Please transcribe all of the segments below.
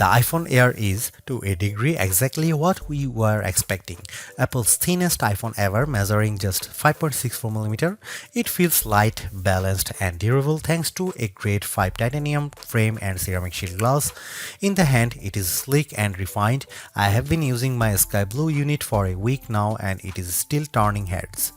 The iPhone Air is, to a degree, exactly what we were expecting. Apple's thinnest iPhone ever, measuring just 5.64mm. It feels light, balanced, and durable thanks to a grade 5 titanium frame and ceramic shield glass. In the hand, it is sleek and refined. I have been using my sky blue unit for a week now and it is still turning heads.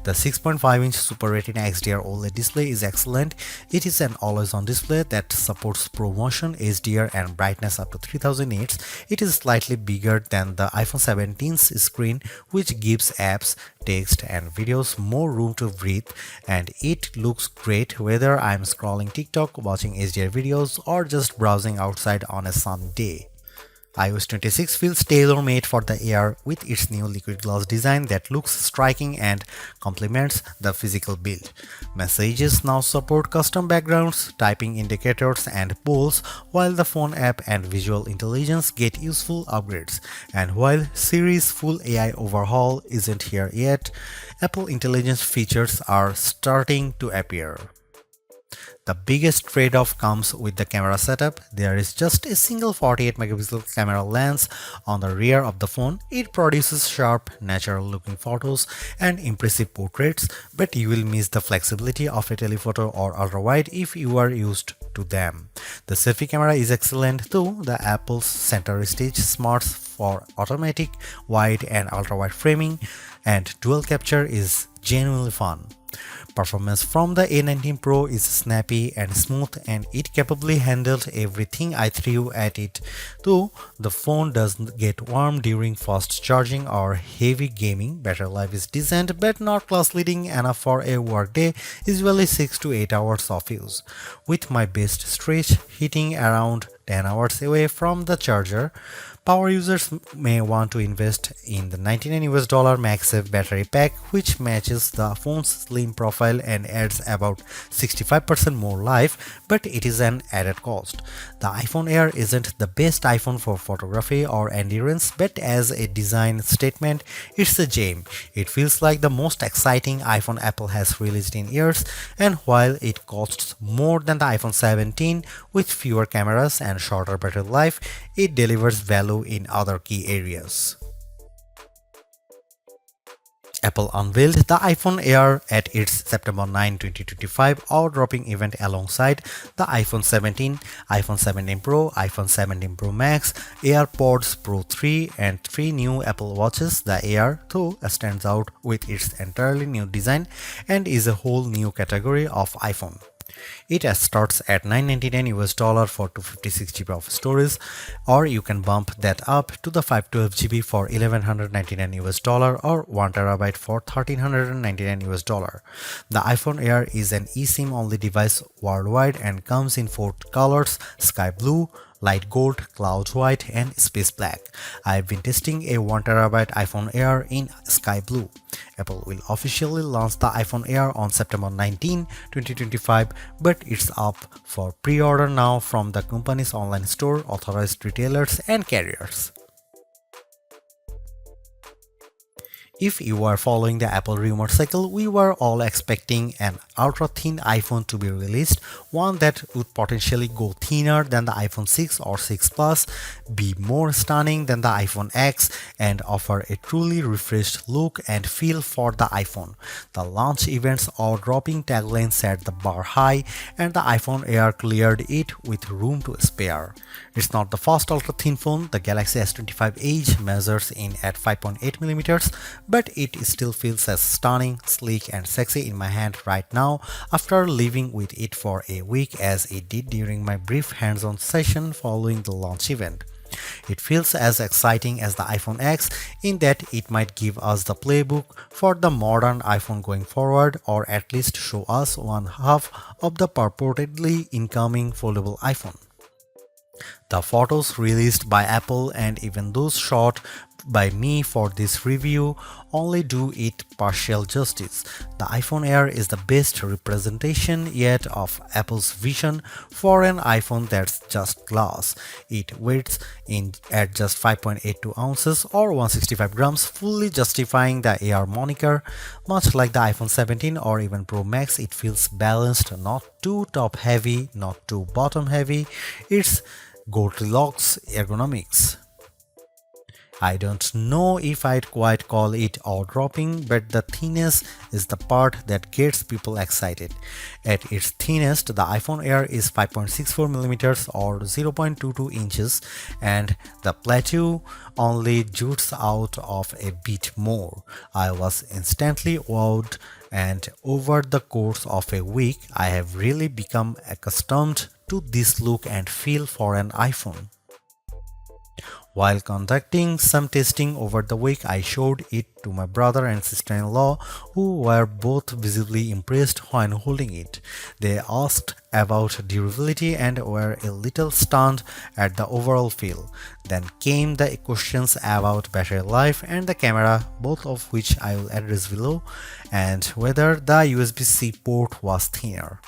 The 6.5-inch Super Retina XDR OLED display is excellent. It is an always-on display that supports ProMotion, HDR, and brightness up to 3000 nits. It is slightly bigger than the iPhone 17's screen, which gives apps, text, and videos more room to breathe, and it looks great whether I'm scrolling TikTok, watching HDR videos, or just browsing outside on a sunny day. iOS 26 feels tailor-made for the Air with its new liquid glass design that looks striking and complements the physical build. Messages now support custom backgrounds, typing indicators, and polls, while the phone app and visual intelligence get useful upgrades. And while Siri's full AI overhaul isn't here yet, Apple Intelligence features are starting to appear. The biggest trade-off comes with the camera setup. There is just a single 48-megapixel camera lens on the rear of the phone. It produces sharp, natural-looking photos and impressive portraits, but you will miss the flexibility of a telephoto or ultra-wide if you are used to them. The selfie camera is excellent too. The Apple's center stage smarts for automatic, wide, and ultra-wide framing, and dual capture is genuinely fun. Performance from the A19 Pro is snappy and smooth, and it capably handled everything I threw at it, though the phone doesn't get warm during fast charging or heavy gaming. Battery life is decent but not class-leading enough for a workday, usually 6 to 8 hours of use, with my best stretch hitting around 10 hours away from the charger. Power users may want to invest in the $99 MagSafe Battery Pack, which matches the phone's slim profile and adds about 65% more life, but it is an added cost. The iPhone Air isn't the best iPhone for photography or endurance, but as a design statement, it's a gem. It feels like the most exciting iPhone Apple has released in years, and while it costs more than the iPhone 17 with fewer cameras and shorter battery life, it delivers value in other key areas. Apple unveiled the iPhone Air at its September 9, 2025 awe-dropping event alongside the iPhone 17, iPhone 17 Pro, iPhone 17 Pro Max, AirPods Pro 3, and 3 new Apple Watches. The Air, though, stands out with its entirely new design and is a whole new category of iPhone. It starts at $999 for 256 GB of storage, or you can bump that up to the 512 GB for $1,199 or 1 TB for $1,399. The iPhone Air is an eSIM only device worldwide and comes in 4 colors: sky blue, light gold, cloud white, and space black. I've been testing a 1 TB iPhone Air in sky blue. Apple will officially launch the iPhone Air on September 19, 2025, but it's up for pre-order now from the company's online store, authorized retailers, and carriers. If you are following the Apple rumor cycle, we were all expecting an ultra-thin iPhone to be released, one that would potentially go thinner than the iPhone 6 or 6 Plus, be more stunning than the iPhone X, and offer a truly refreshed look and feel for the iPhone. The launch event's awe-dropping tagline set the bar high, and the iPhone Air cleared it with room to spare. It's not the first ultra-thin phone. The Galaxy S25 Edge measures in at 5.8mm, but it still feels as stunning, sleek, and sexy in my hand right now after living with it for a week as it did during my brief hands-on session following the launch event. It feels as exciting as the iPhone X in that it might give us the playbook for the modern iPhone going forward, or at least show us one half of the purportedly incoming foldable iPhone. The photos released by Apple and even those shot by me for this review only do it partial justice. The iPhone Air is the best representation yet of Apple's vision for an iPhone that's just glass. It weighs in at just 5.82 ounces or 165 grams, fully justifying the Air moniker. Much like the iPhone 17 or even Pro Max, it feels balanced, not too top heavy, not too bottom heavy. It's Goldilocks ergonomics. I don't know if I'd quite call it awe-dropping, but the thinness is the part that gets people excited. At its thinnest, the iPhone Air is 5.64mm or 0.22 inches, and the plateau only jutes out of a bit more. I was instantly wowed, and over the course of a week, I have really become accustomed to this look and feel for an iPhone. While conducting some testing over the week, I showed it to my brother and sister-in-law, who were both visibly impressed when holding it. They asked about durability and were a little stunned at the overall feel. Then came the questions about battery life and the camera, both of which I will address below, and whether the USB-C port was thinner.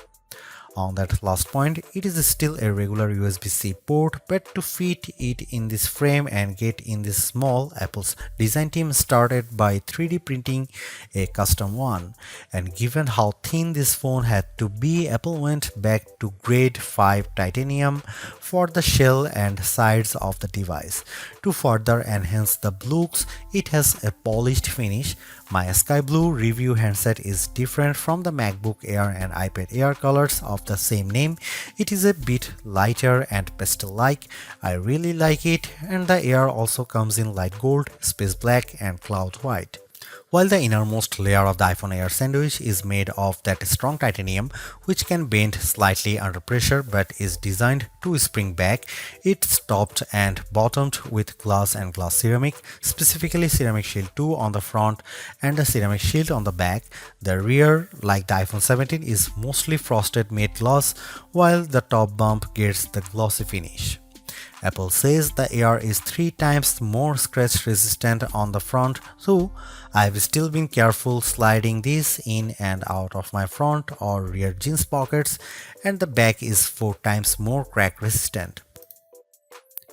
On that last point, it is still a regular USB-C port, but to fit it in this frame and get in this small, Apple's design team started by 3D printing a custom one. And given how thin this phone had to be, Apple went back to grade 5 titanium for the shell and sides of the device. To further enhance the looks, it has a polished finish. My sky blue review handset is different from the MacBook Air and iPad Air colors of the same name. It is a bit lighter and pastel-like. I really like it, and the Air also comes in light gold, space black and cloud white. While the innermost layer of the iPhone Air sandwich is made of that strong titanium, which can bend slightly under pressure but is designed to spring back, it's topped and bottomed with glass and glass ceramic, specifically ceramic shield 2 on the front and a ceramic shield on the back. The rear, like the iPhone 17, is mostly frosted matte glass, while the top bump gets the glossy finish. Apple says the Air is 3 times more scratch resistant on the front, so I've still been careful sliding this in and out of my front or rear jeans pockets, and the back is 4 times more crack resistant.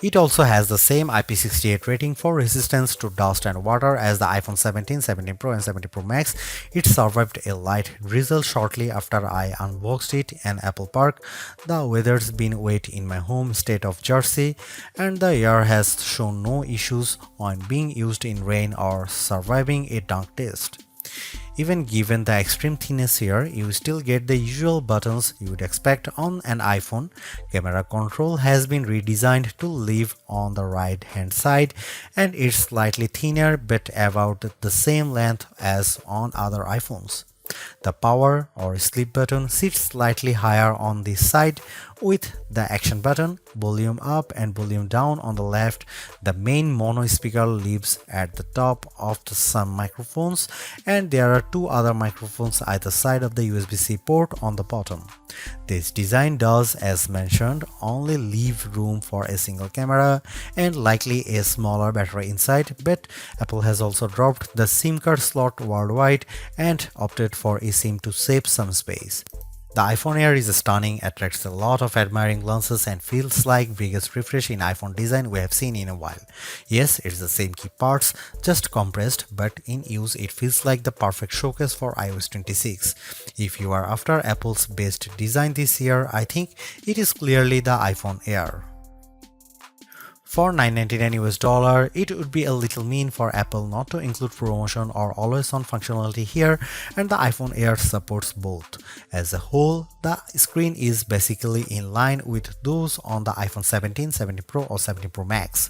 It also has the same IP68 rating for resistance to dust and water as the iPhone 17, 17 Pro and 17 Pro Max. It survived a light drizzle shortly after I unboxed it in Apple Park. The weather's been wet in my home state of Jersey, and the Air has shown no issues when being used in rain or surviving a dunk test. Even given the extreme thinness here, you still get the usual buttons you would expect on an iPhone. Camera control has been redesigned to live on the right hand side, and it's slightly thinner but about the same length as on other iPhones. The power or sleep button sits slightly higher on this side, with the action button, volume up and volume down on the left. The main mono speaker lives at the top of some microphones, and there are 2 other microphones either side of the USB-C port on the bottom. This design does, as mentioned, only leave room for a single camera and likely a smaller battery inside, but Apple has also dropped the SIM card slot worldwide and opted for eSIM to save some space. The iPhone Air is stunning, attracts a lot of admiring glances, and feels like biggest refresh in iPhone design we have seen in a while. Yes, it's the same key parts, just compressed, but in use it feels like the perfect showcase for iOS 26. If you are after Apple's best design this year, I think it is clearly the iPhone Air. For $999 US, it would be a little mean for Apple not to include promotion or always-on functionality here, and the iPhone Air supports both. As a whole, the screen is basically in line with those on the iPhone 17, 17 Pro or 17 Pro Max.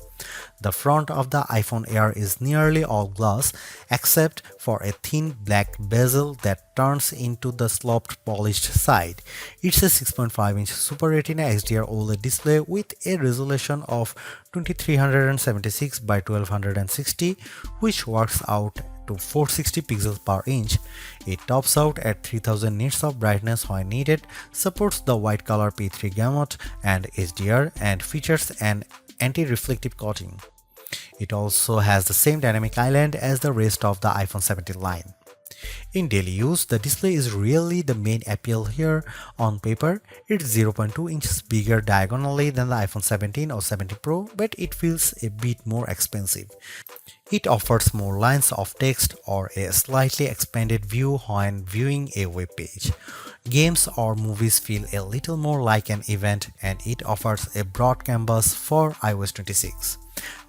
The front of the iPhone Air is nearly all glass, except for a thin black bezel that turns into the sloped polished side. It's a 6.5-inch Super Retina XDR OLED display with a resolution of 2376 by 1260, which works out to 460 pixels per inch. It tops out at 3000 nits of brightness when needed, supports the white color P3 gamut and HDR, and features an anti-reflective coating. It also has the same dynamic island as the rest of the iPhone 17 line. In daily use, the display is really the main appeal here. On paper, it's 0.2 inches bigger diagonally than the iPhone 17 or 17 Pro, but it feels a bit more expensive. It offers more lines of text or a slightly expanded view when viewing a web page. Games or movies feel a little more like an event, and it offers a broad canvas for iOS 26.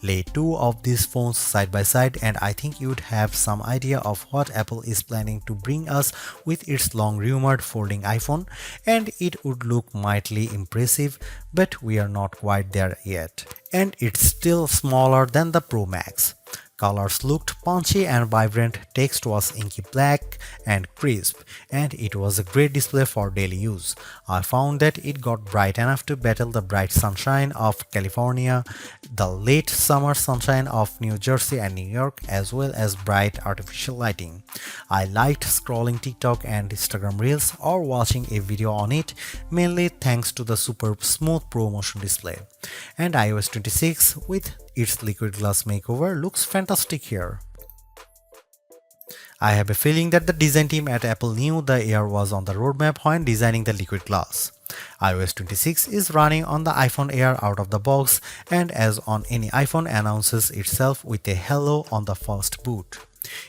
Lay two of these phones side by side and I think you'd have some idea of what Apple is planning to bring us with its long rumored folding iPhone, and it would look mightily impressive, but we are not quite there yet. And it's still smaller than the Pro Max. Colors looked punchy and vibrant, text was inky black and crisp, and it was a great display for daily use. I found that it got bright enough to battle the bright sunshine of California, the late summer sunshine of New Jersey and New York, as well as bright artificial lighting. I liked scrolling TikTok and Instagram Reels or watching a video on it, mainly thanks to the super smooth Pro Motion display. And iOS 26 with its liquid glass makeover looks fantastic here. I have a feeling that the design team at Apple knew the Air was on the roadmap when designing the liquid glass. iOS 26 is running on the iPhone Air out of the box, and as on any iPhone, announces itself with a hello on the first boot.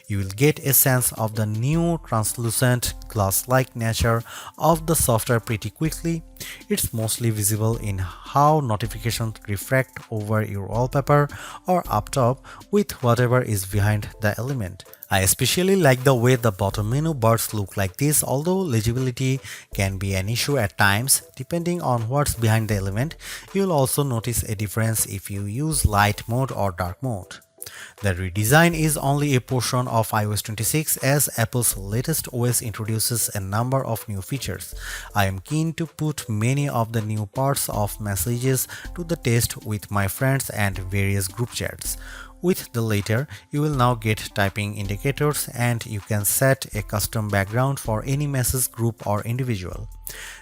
You will get a sense of the new translucent glass-like nature of the software pretty quickly. It's mostly visible in how notifications refract over your wallpaper or up top with whatever is behind the element. I especially like the way the bottom menu bars look like this, although legibility can be an issue at times depending on what's behind the element. You'll also notice a difference if you use light mode or dark mode. The redesign is only a portion of iOS 26 as Apple's latest OS introduces a number of new features. I am keen to put many of the new parts of messages to the test with my friends and various group chats. With the latter, you will now get typing indicators and you can set a custom background for any message group or individual.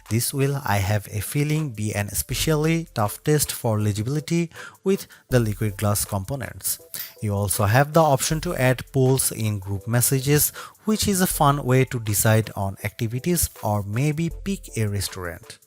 This will, I have a feeling, be an especially tough test for legibility with the liquid glass components. You also have the option to add polls in group messages, which is a fun way to decide on activities or maybe pick a restaurant.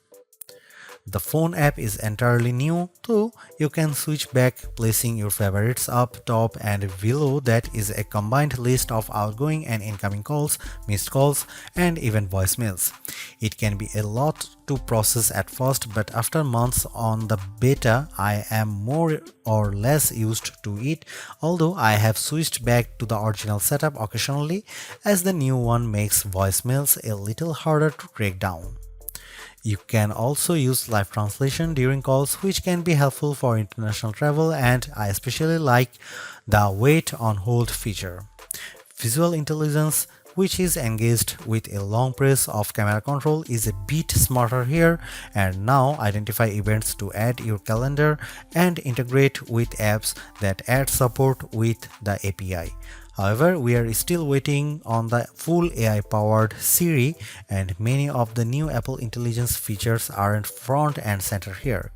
The phone app is entirely new, though you can switch back, placing your favorites up top, and below that is a combined list of outgoing and incoming calls, missed calls, and even voicemails. It can be a lot to process at first, but after months on the beta, I am more or less used to it, although I have switched back to the original setup occasionally as the new one makes voicemails a little harder to track down. You can also use live translation during calls, which can be helpful for international travel, and I especially like the wait on hold feature. Visual intelligence, which is engaged with a long press of camera control, is a bit smarter here and now identify events to add your calendar and integrate with apps that add support with the API. However, we are still waiting on the full AI-powered Siri, and many of the new Apple Intelligence features aren't front and center here.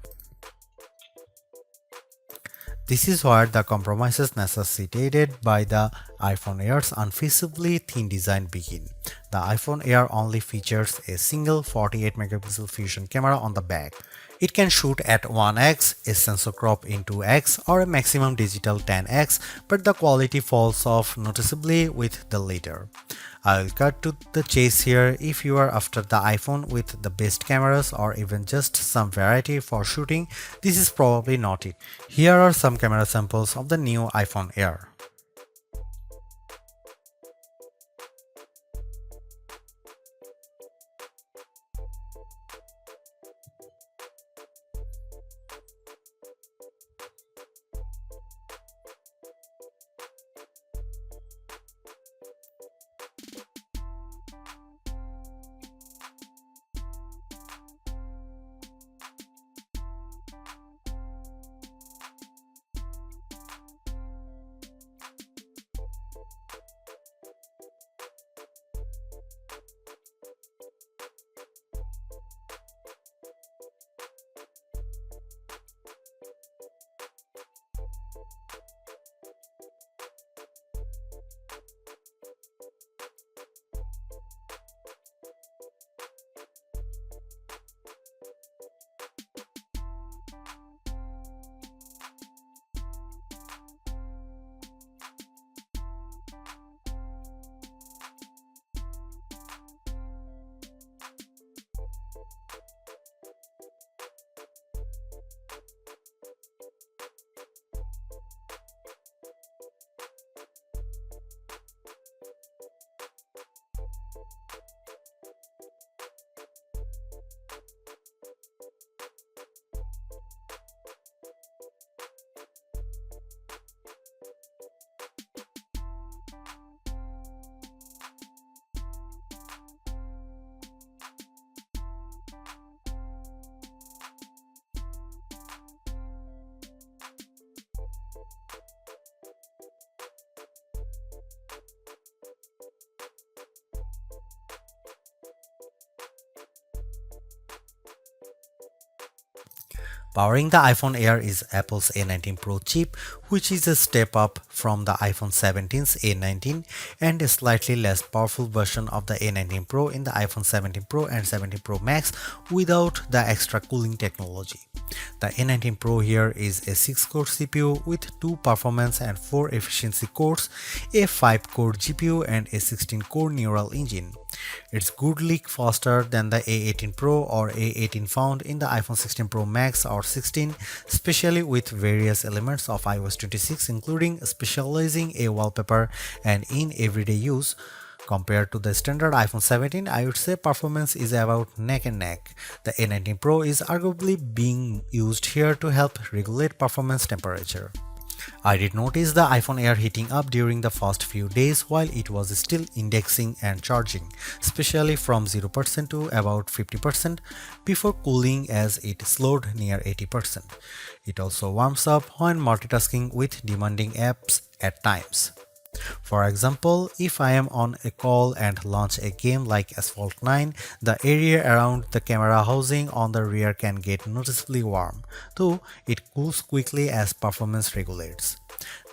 This is where the compromises necessitated by the iPhone Air's unfeasibly thin design begin. The iPhone Air only features a single 48-megapixel fusion camera on the back. It can shoot at 1x, a sensor crop in 2x, or a maximum digital 10x, but the quality falls off noticeably with the latter. I'll cut to the chase here. If you are after the iPhone with the best cameras or even just some variety for shooting, this is probably not it. Here are some camera samples of the new iPhone Air. Powering the iPhone Air is Apple's A19 Pro chip, which is a step up from the iPhone 17's A19 and a slightly less powerful version of the A19 Pro in the iPhone 17 Pro and 17 Pro Max without the extra cooling technology. The A19 Pro here is a 6-core CPU with 2 performance and 4 efficiency cores, a 5-core GPU and a 16-core neural engine. It's goodly faster than the A18 Pro or A18 found in the iPhone 16 Pro Max or 16, especially with various elements of iOS 26 including specializing a wallpaper and in everyday use. Compared to the standard iPhone 17, I would say performance is about neck and neck. The A19 Pro is arguably being used here to help regulate performance temperature. I did notice the iPhone Air heating up during the first few days while it was still indexing and charging, especially from 0% to about 50% before cooling as it slowed near 80%. It also warms up when multitasking with demanding apps at times. For example, if I am on a call and launch a game like Asphalt 9, the area around the camera housing on the rear can get noticeably warm, though it cools quickly as performance regulates.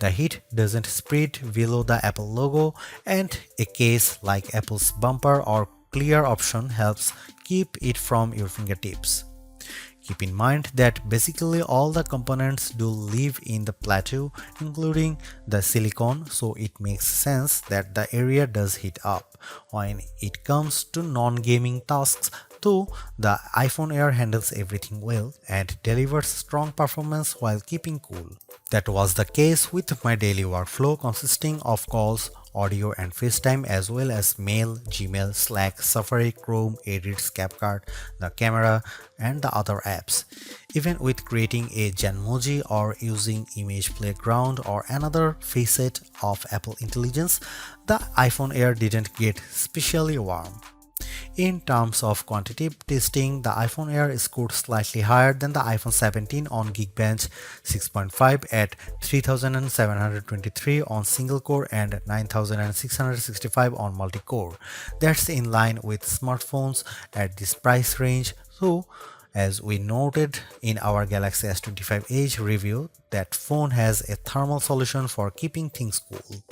The heat doesn't spread below the Apple logo, and a case like Apple's bumper or clear option helps keep it from your fingertips. Keep in mind that basically all the components do live in the plateau, including the silicone, so it makes sense that the area does heat up. When it comes to non-gaming tasks, though, the iPhone Air handles everything well and delivers strong performance while keeping cool. That was the case with my daily workflow consisting of calls, audio and FaceTime as well as mail, Gmail, Slack, Safari, Chrome, Edits, CapCut, the camera and the other apps. Even with creating a Genmoji or using Image Playground or another facet of Apple Intelligence, the iPhone Air didn't get especially warm. In terms of quantitative testing, the iPhone Air scored slightly higher than the iPhone 17 on Geekbench 6.5 at 3723 on single core and 9665 on multi-core. That's in line with smartphones at this price range, so as we noted in our Galaxy S25 Edge review, that phone has a thermal solution for keeping things cool.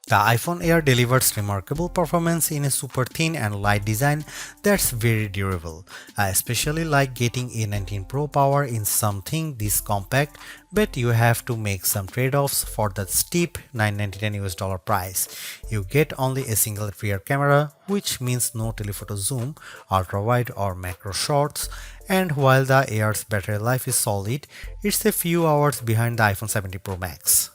The iPhone Air delivers remarkable performance in a super thin and light design that's very durable. I especially like getting A19 Pro power in something this compact, but you have to make some trade-offs for the steep $999 price. You get only a single rear camera, which means no telephoto zoom, ultra-wide or macro shots, and while the Air's battery life is solid, it's a few hours behind the iPhone 17 Pro Max.